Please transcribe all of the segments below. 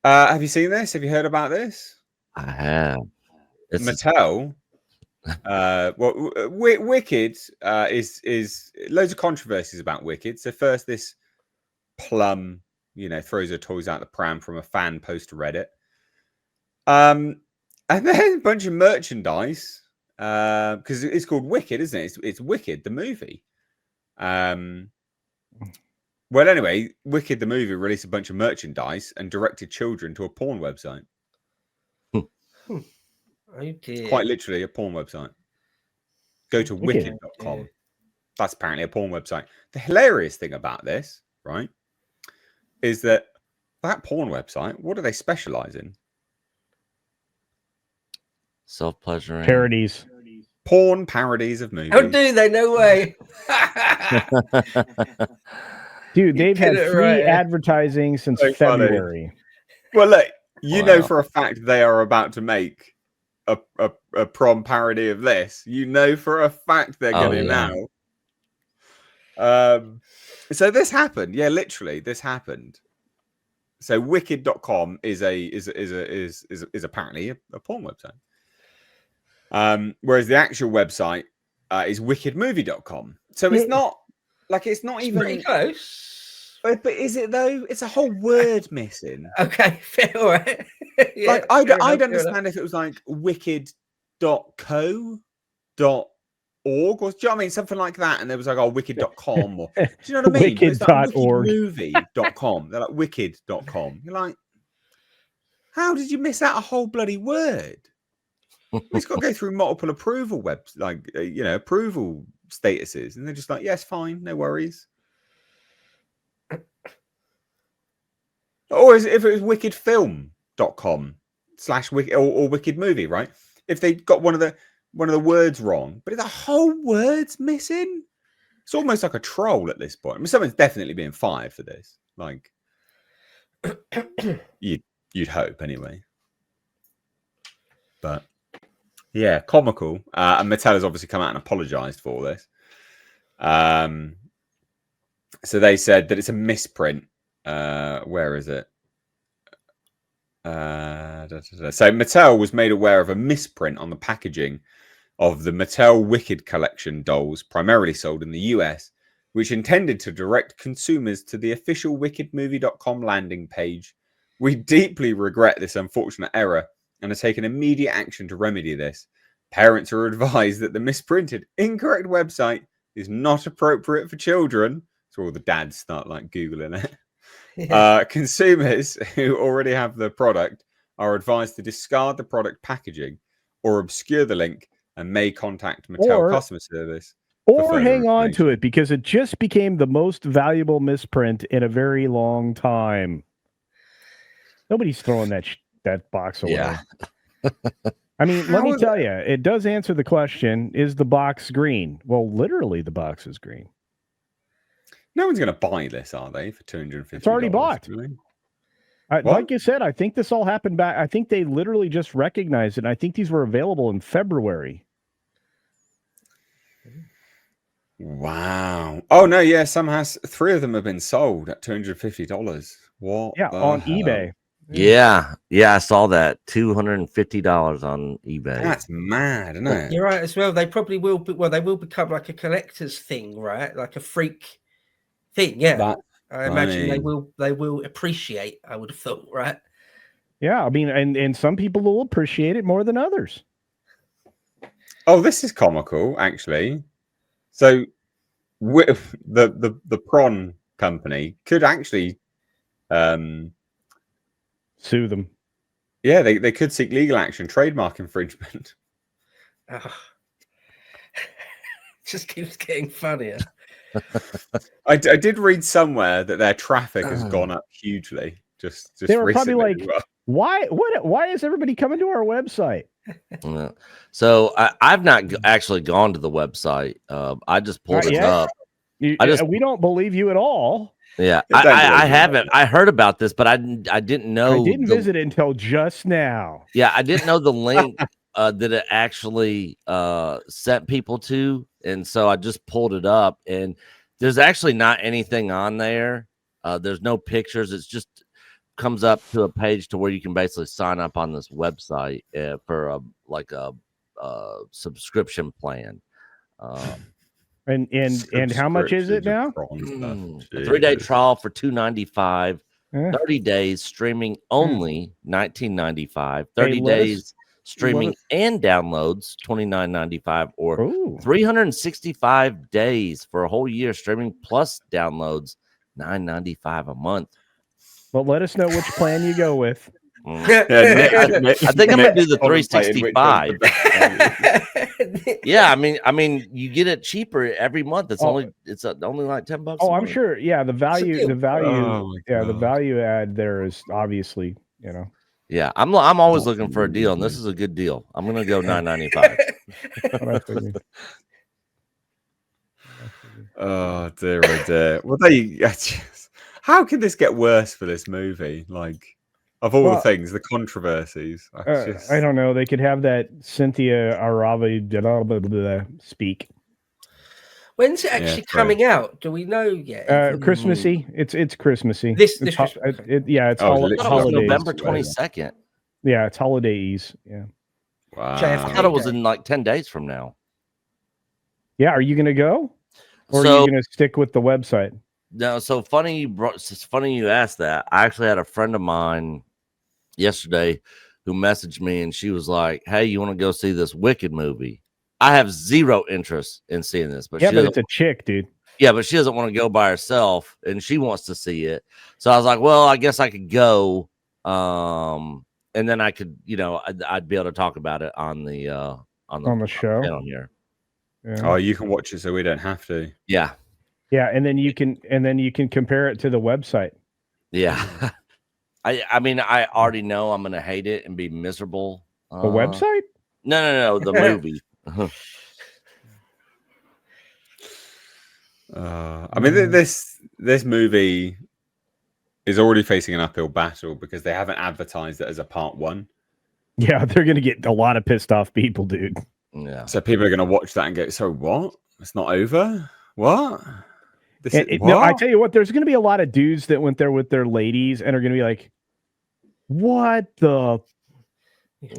Have you seen this? Have you heard about this? I have. Mattel. Wicked is loads of controversies about Wicked. So first, this plum, throws her toys out the pram from a fan post to Reddit. And then a bunch of merchandise, because it's called Wicked, isn't it? It's Wicked, the movie. Well, anyway, Wicked, the movie, released a bunch of merchandise and directed children to a porn website. Oh, dear. Quite literally a porn website. Go to wicked.com. Yeah. That's apparently a porn website. The hilarious thing about this, right, is that porn website, what do they specialize in? Self-pleasuring. Parodies. Porn parodies of movies. How do they? No way. Dude, they've had free advertising since February. Well, look, you know for a fact they are about to make a prom parody of this. You know for a fact they're going to now. So this happened. Yeah, literally, this happened. So wicked.com is apparently a porn website. Whereas the actual website is wickedmovie.com. So it's not even pretty close. But is it though? It's a whole word missing. Okay, fair, all right. Yeah, like I'd understand if it was like wicked.co.org or do you know what I mean? Something like that. And there was like wicked.com or do you know what I mean? Wicked.org. Wickedmovie.com. They're like wicked.com. You're like, how did you miss out a whole bloody word? It's got to go through multiple approval approval statuses, and they're just like, yes, fine, no worries. Or if it was wickedfilm.com /or wicked movie, right? If they got one of the words wrong, but the whole word's missing, it's almost like a troll at this point. I mean, someone's definitely being fired for this. Like, you'd hope anyway. But yeah, comical. And Mattel has obviously come out and apologized for this. So they said that it's a misprint. Where is it? So Mattel was made aware of a misprint on the packaging of the Mattel Wicked collection dolls, primarily sold in the US, which intended to direct consumers to the official wickedmovie.com landing page. We deeply regret this unfortunate error and have taken immediate action to remedy this. Parents are advised that the misprinted, incorrect website is not appropriate for children. So all the dads start like Googling it. Yeah. Consumers who already have the product are advised to discard the product packaging or obscure the link and may contact Mattel customer service. Or hang on to it because it just became the most valuable misprint in a very long time. Nobody's throwing that box away. Yeah. I mean, let me tell you, it does answer the question, is the box green? Well, literally the box is green. No one's going to buy this, are they, for $250? It's already bought. Really? Like you said, I think this all happened back. I think they literally just recognized it. And I think these were available in February. Wow. Oh, no, yeah, three of them have been sold at $250. What? Yeah, on eBay. Yeah, I saw that. $250 on eBay. That's mad, isn't it? You're right as well. They probably will. They will become like a collector's thing, right? Like a freak thing. Yeah, I imagine they will appreciate. I would have thought, right? Yeah, I mean, and some people will appreciate it more than others. Oh, this is comical, actually. So, the prawn company could actually sue them. Yeah, they could seek legal action, trademark infringement. Just keeps getting funnier. I did read somewhere that their traffic has gone up hugely. Just they were probably like, why is everybody coming to our website? So I've not actually gone to the website. I just pulled it up. We don't believe you at all. Yeah, I haven't. I heard about this, but I didn't know. I didn't visit it until just now. Yeah, I didn't know the link that it actually sent people to. and so I just pulled it up, and there's actually not anything on there. There's no pictures. It's just comes up to a page to where you can basically sign up on this website for a subscription plan. And how much is it now? A 3-day trial for $295. 30 days streaming only $19.95. 30 days streaming and downloads $29.95, or 365 days for a whole year streaming plus downloads $9.95 a month. Well, let us know which plan you go with. I think I'm gonna do the 365. Yeah, I mean, you get it cheaper every month. It's only like $10. Oh, I'm sure. Yeah, the value add there is obviously, you know. Yeah, I'm always looking for a deal, and this is a good deal. I'm gonna go $9.95. Oh dear, oh dear. Well, how can this get worse for this movie? Like, of all the things, the controversies. I don't know. They could have that Cynthia Arabi speak. When's it actually coming out? Do we know yet? Christmassy. It's Christmassy. This it's Christmas. it's holidays. November 22nd. Yeah, it's holidays. Yeah. Wow. I thought it was in like 10 days from now. Yeah, are you gonna go? Or are you gonna stick with the website? No, so funny it's funny you asked that. I actually had a friend of mine yesterday who messaged me, and she was like, "Hey, you want to go see this Wicked movie?" I have zero interest in seeing this, but but it's a chick, dude. Yeah, but she doesn't want to go by herself, and she wants to see it. So I was like, "Well, I guess I could go, and then I could, I'd be able to talk about it on the show down here." Yeah. Oh, you can watch it, so we don't have to. Yeah. Yeah, and then you can compare it to the website. Yeah. I mean, I already know I'm gonna hate it and be miserable. The website? No, the movie. I mean, this movie is already facing an uphill battle because they haven't advertised it as a part 1. Yeah, they're gonna get a lot of pissed off people, dude. Yeah. So people are gonna watch that and go, "So what? It's not over? What?" No, I tell you what, there's going to be a lot of dudes that went there with their ladies and are going to be like, "What the?"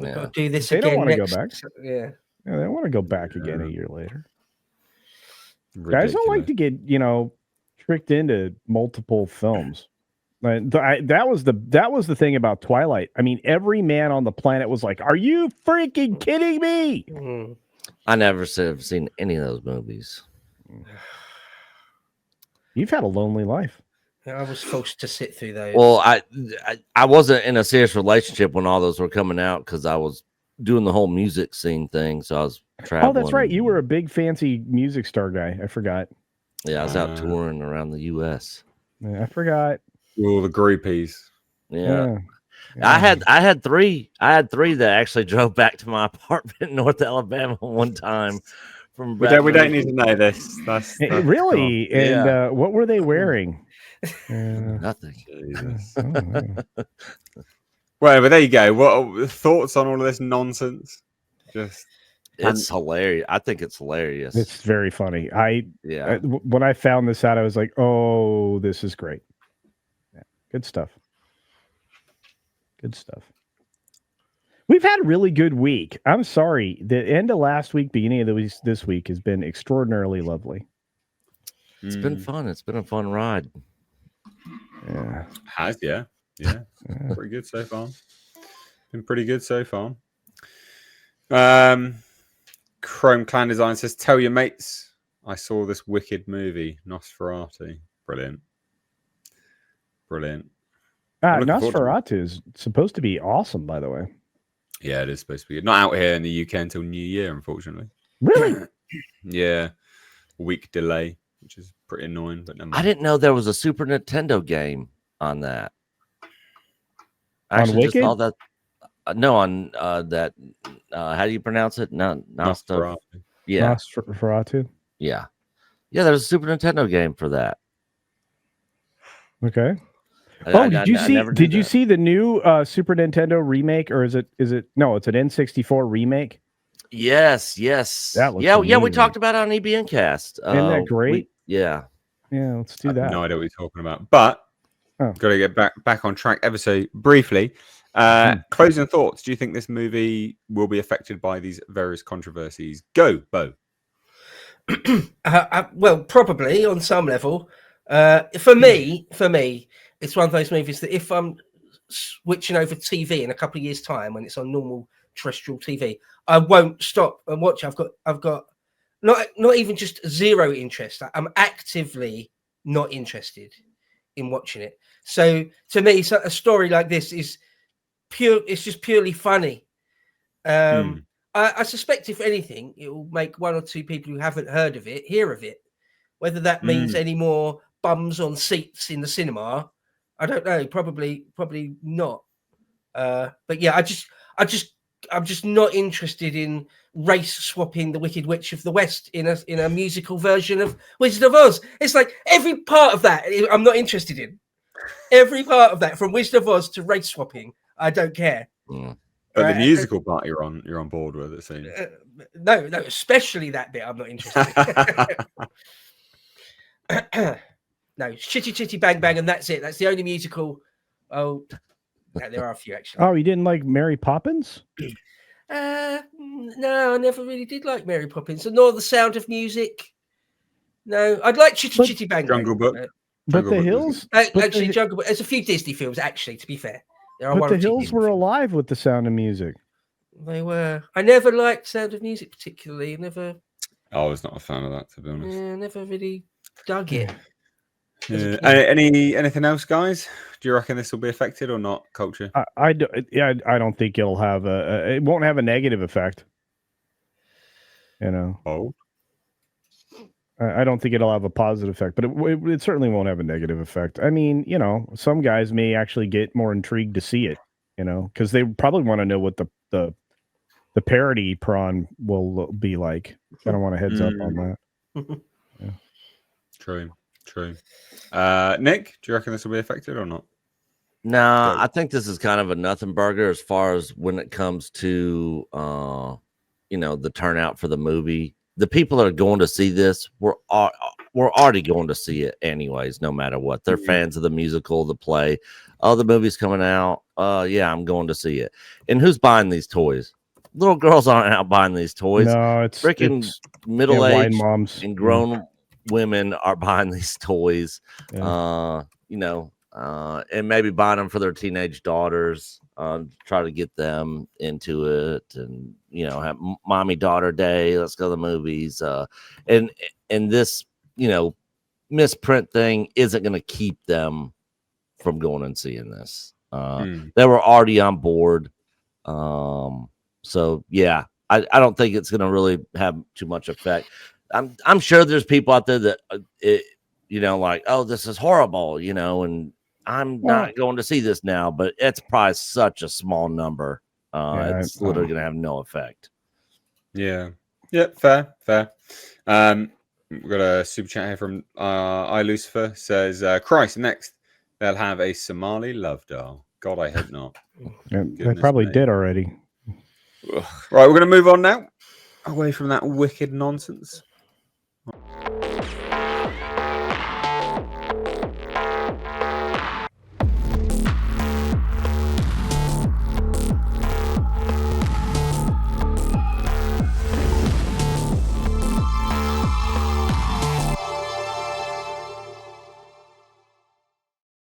Got to do this they again. Don't want to go back. Yeah, they don't want to go back again a year later. Ridiculous. Guys don't like to get tricked into multiple films. That was the thing about Twilight. I mean, every man on the planet was like, "Are you freaking kidding me?" Mm-hmm. I never have seen any of those movies. You've had a lonely life. I was forced to sit through those. Well, I wasn't in a serious relationship when all those were coming out because I was doing the whole music scene thing. So I was traveling. Oh, that's right. You were a big fancy music star guy. I forgot. Yeah, I was out touring around the U.S. Yeah, I forgot. All the groupies. Yeah. I had three that actually drove back to my apartment in North Alabama one time. We don't need to know this. That's really. Cool. And what were they wearing? Nothing. Well, but there you go. What are thoughts on all of this nonsense? It's hilarious. I think it's hilarious. It's very funny. When I found this out, I was like, "Oh, this is great." Yeah, good stuff. Good stuff. We've had a really good week. I'm sorry. The end of last week, beginning of this week has been extraordinarily lovely. It's been fun. It's been a fun ride. Yeah. Yeah. Pretty good so far. Been pretty good so far. Chrome Clan Design says, "Tell your mates I saw this wicked movie, Nosferatu." Brilliant. Nosferatu is supposed to be awesome, by the way. Yeah, it is supposed to be good. Not out here in the UK until New Year, unfortunately. Really? Yeah. Week delay, which is pretty annoying. But never mind. I didn't know there was a Super Nintendo game on that. I actually just saw that. No, on that. How do you pronounce it? Nosferatu. Yeah. Nosferatu. Yeah. Yeah, there's a Super Nintendo game for that. Okay. Did you see the new Super Nintendo remake, or is it no, it's an N64 remake? Yes. That looks Yeah. We amazing. talked about it on EBN Cast. Isn't that great? Yeah, let's do that. No idea what you're talking about, but got to get back on track ever so briefly. Closing thoughts. Do you think this movie will be affected by these various controversies? Go, Bo. Well, probably on some level. For me, it's one of those movies that if I'm switching over TV in a couple of years' time when it's on normal terrestrial TV, I won't stop and watch. I've got not even just zero interest. I'm actively not interested in watching it. So to me, a story like this is pure. It's just purely funny. I suspect, if anything, it will make one or two people who haven't heard of it hear of it. Whether that means any more bums on seats in the cinema, I don't know. Probably not. But yeah, I'm just not interested in race swapping the Wicked Witch of the West in a musical version of Wizard of Oz. It's like every part of that I'm not interested in. Every part of that, from Wizard of Oz to race swapping, I don't care. But the musical part you're on board with, it seems. No, especially that bit I'm not interested in. No, Chitty Chitty Bang Bang, and that's it. That's the only musical. Oh, no, there are a few actually. Oh, you didn't like Mary Poppins? No, I never really did like Mary Poppins, nor The Sound of Music. No, I'd like Chitty Chitty Bang Bang. Jungle Book. But the Hills. Actually, Jungle Book. There's a few Disney films, actually, to be fair. But the Hills were alive with The Sound of Music. They were. I never liked Sound of Music particularly. I was not a fan of that, to be honest. Yeah, never really dug it. Anything else, guys? Do you reckon this will be affected or not? Culture? I don't think it'll have it won't have a negative effect. Oh. I don't think it'll have a positive effect, but it certainly won't have a negative effect. I mean, some guys may actually get more intrigued to see it, because they probably want to know what the parody prawn will be like. I don't want a heads up on that. Yeah. True. Nick, do you reckon this will be affected or not? No, I think this is kind of a nothing burger as far as when it comes to the turnout for the movie. The people that are going to see this we're already going to see it anyways, no matter what. They're fans of the musical, the play. Oh, the movie's coming out. Yeah, I'm going to see it. And who's buying these toys? Little girls aren't out buying these toys. No, it's freaking middle-aged moms and grown women are buying these toys. Yeah. And maybe buying them for their teenage daughters, try to get them into it, and have mommy daughter day. Let's go to the movies. And this misprint thing isn't going to keep them from going and seeing this. They were already on board. So yeah, I don't think it's going to really have too much effect. I'm sure there's people out there that like, oh, this is horrible, and I'm not going to see this now, but it's probably such a small number. It's literally going to have no effect. Yeah. Fair. We've got a super chat here from I Lucifer says, Christ, next they'll have a Somali love doll. God, I hope not. They probably did already. Right, we're going to move on now, away from that wicked nonsense.